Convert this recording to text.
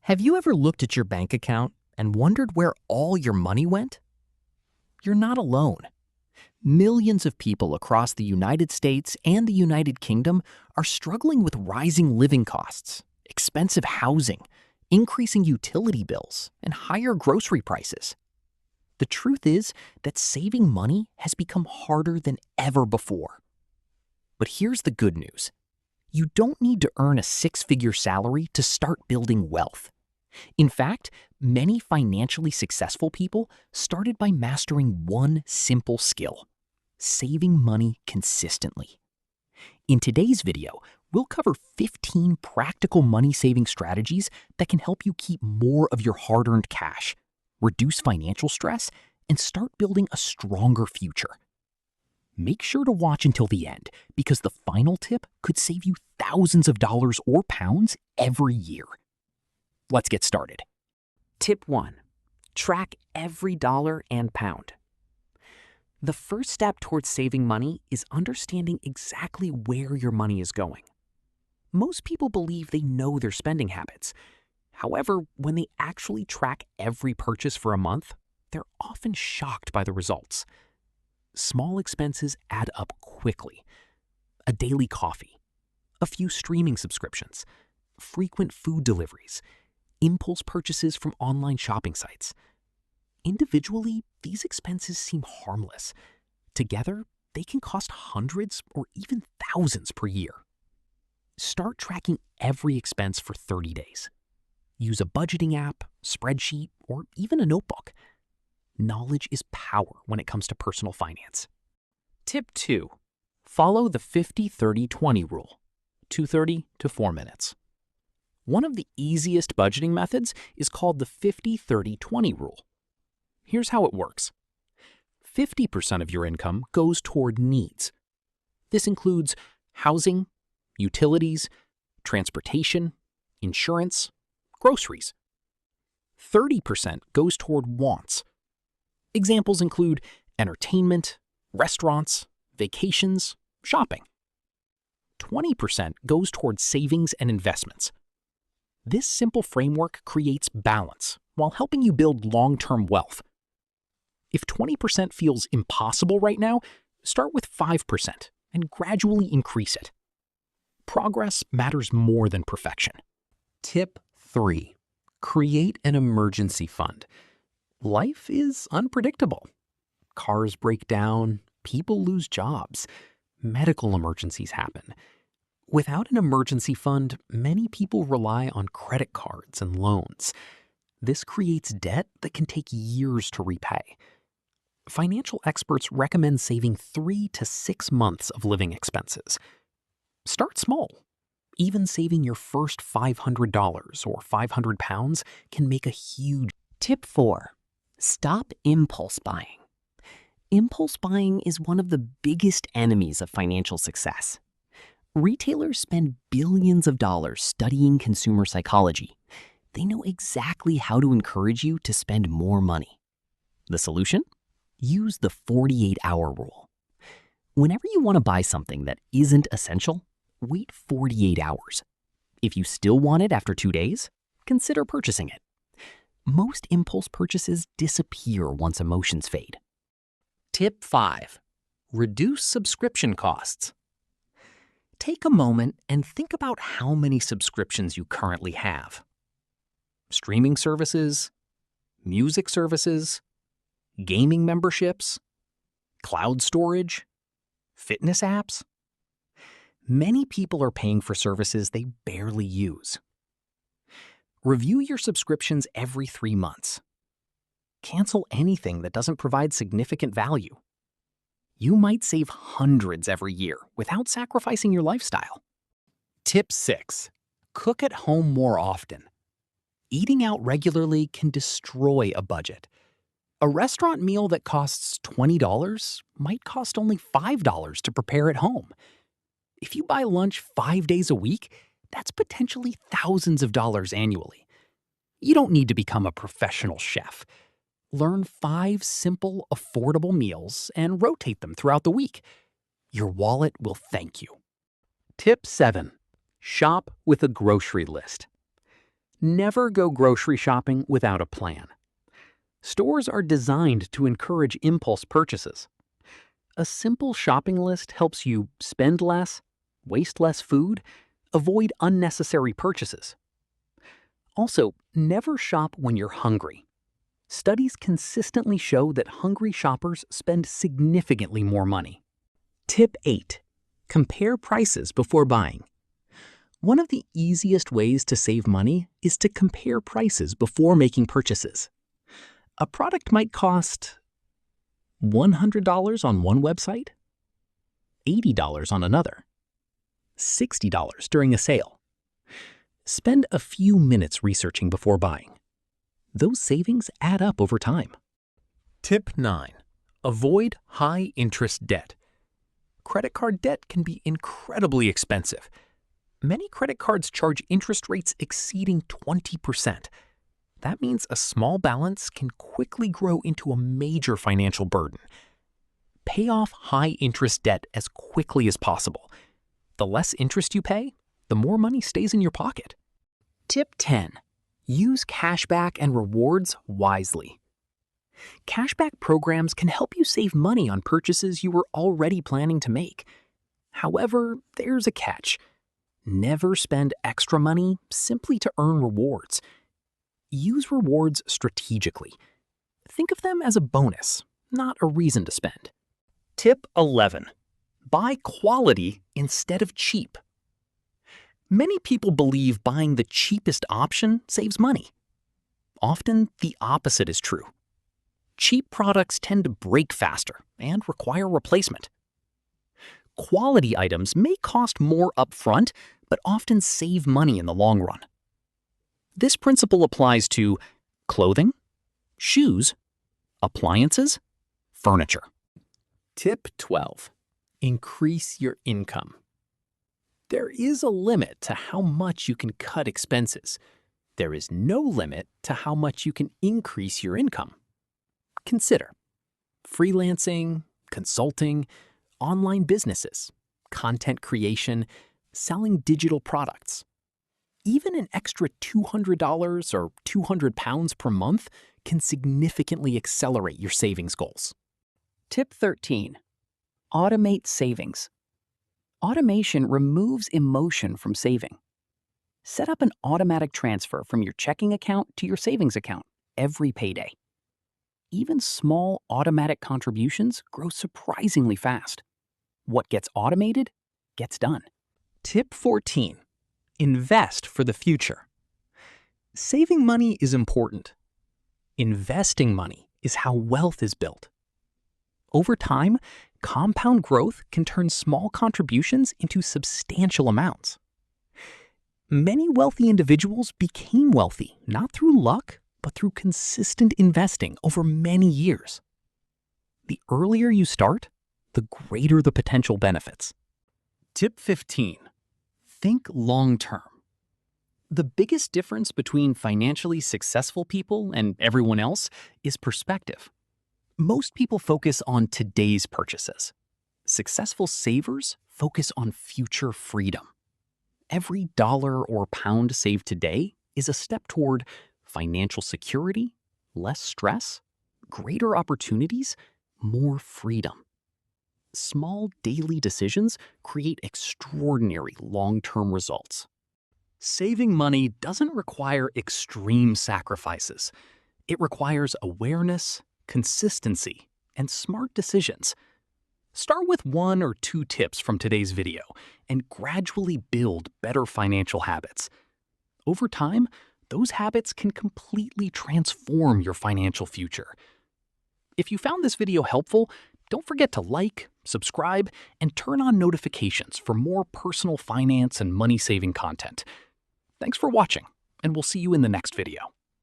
Have you ever looked at your bank account and wondered where all your money went? You're not alone. Millions of people across the United States and the United Kingdom are struggling with rising living costs, expensive housing, increasing utility bills, and higher grocery prices. The truth is that saving money has become harder than ever before. But here's the good news. You don't need to earn a six-figure salary to start building wealth. In fact, many financially successful people started by mastering one simple skill: saving money consistently. In today's video, we'll cover 15 practical money-saving strategies that can help you keep more of your hard-earned cash, reduce financial stress, and start building a stronger future. Make sure to watch until the end, because the final tip could save you thousands of dollars or pounds every year. Let's get started. Tip 1. Track every dollar and pound. The first step towards saving money is understanding exactly where your money is going. Most people believe they know their spending habits. However, when they actually track every purchase for a month, they're often shocked by the results. Small expenses add up quickly. A daily coffee, a few streaming subscriptions, frequent food deliveries, impulse purchases from online shopping sites. Individually, these expenses seem harmless. Together, they can cost hundreds or even thousands per year. Start tracking every expense for 30 days. Use a budgeting app, spreadsheet, or even a notebook. Knowledge is power when it comes to personal finance. Tip 2. Follow the 50-30-20 rule, 2:30 to 4 minutes. One of the easiest budgeting methods is called the 50-30-20 rule. Here's how it works. 50% of your income goes toward needs. This includes housing, utilities, transportation, insurance, groceries. 30% goes toward wants. Examples include entertainment, restaurants, vacations, shopping. 20% goes toward savings and investments. This simple framework creates balance while helping you build long-term wealth. If 20% feels impossible right now, start with 5% and gradually increase it. Progress matters more than perfection. Tip 3. Create an emergency fund. Life is unpredictable. Cars break down, people lose jobs, medical emergencies happen. Without an emergency fund, many people rely on credit cards and loans. This creates debt that can take years to repay. Financial experts recommend saving 3 to 6 months of living expenses. Start small. Even saving your first $500 or 500 pounds can make a huge... Tip 4. Stop impulse buying. Impulse buying is one of the biggest enemies of financial success. Retailers spend billions of dollars studying consumer psychology. They know exactly how to encourage you to spend more money. The solution? Use the 48-hour rule. Whenever you want to buy something that isn't essential, wait 48 hours. If you still want it after 2 days, consider purchasing it. Most impulse purchases disappear once emotions fade. Tip 5. Reduce subscription costs. Take a moment and think about how many subscriptions you currently have. Streaming services, music services, gaming memberships, cloud storage, fitness apps. Many people are paying for services they barely use. Review your subscriptions every 3 months. Cancel anything that doesn't provide significant value. You might save hundreds every year without sacrificing your lifestyle. Tip 6. Cook at home more often. Eating out regularly can destroy a budget. A restaurant meal that costs $20 might cost only $5 to prepare at home. If you buy lunch 5 days a week, that's potentially thousands of dollars annually. You don't need to become a professional chef. Learn 5 simple, affordable meals and rotate them throughout the week. Your wallet will thank you. Tip 7. Shop with a grocery list. Never go grocery shopping without a plan. Stores are designed to encourage impulse purchases. A simple shopping list helps you spend less, waste less food, avoid unnecessary purchases. Also, never shop when you're hungry. Studies consistently show that hungry shoppers spend significantly more money. Tip 8. Compare prices before buying. One of the easiest ways to save money is to compare prices before making purchases. A product might cost $100 on one website, $80 on another, $60 during a sale. Spend a few minutes researching before buying. Those savings add up over time. Tip 9. Avoid high-interest debt. Credit card debt can be incredibly expensive. Many credit cards charge interest rates exceeding 20%. That means a small balance can quickly grow into a major financial burden. Pay off high-interest debt as quickly as possible. The less interest you pay, the more money stays in your pocket. Tip 10. Use cashback and rewards wisely. Cashback programs can help you save money on purchases you were already planning to make. However, there's a catch. Never spend extra money simply to earn rewards. Use rewards strategically. Think of them as a bonus, not a reason to spend. Tip 11. Buy quality instead of cheap. Many people believe buying the cheapest option saves money. Often, the opposite is true. Cheap products tend to break faster and require replacement. Quality items may cost more upfront, but often save money in the long run. This principle applies to clothing, shoes, appliances, furniture. Tip 12. Increase your income. There is a limit to how much you can cut expenses. There is no limit to how much you can increase your income. Consider freelancing, consulting, online businesses, content creation, selling digital products. Even an extra $200 or 200 pounds per month can significantly accelerate your savings goals. Tip 13. Automate savings. Automation removes emotion from saving. Set up an automatic transfer from your checking account to your savings account every payday. Even small automatic contributions grow surprisingly fast. What gets automated gets done. Tip 14. Invest for the future. Saving money is important. Investing money is how wealth is built. Over time, compound growth can turn small contributions into substantial amounts. Many wealthy individuals became wealthy not through luck, but through consistent investing over many years. The earlier you start, the greater the potential benefits. Tip 15. Think long-term. The biggest difference between financially successful people and everyone else is perspective. Most people focus on today's purchases. Successful savers focus on future freedom. Every dollar or pound saved today is a step toward financial security, less stress, greater opportunities, more freedom. Small daily decisions create extraordinary long-term results. Saving money doesn't require extreme sacrifices. It requires awareness, consistency, and smart decisions. Start with 1 or 2 tips from today's video and gradually build better financial habits. Over time, those habits can completely transform your financial future. If you found this video helpful, don't forget to like, subscribe, and turn on notifications for more personal finance and money-saving content. Thanks for watching, and we'll see you in the next video.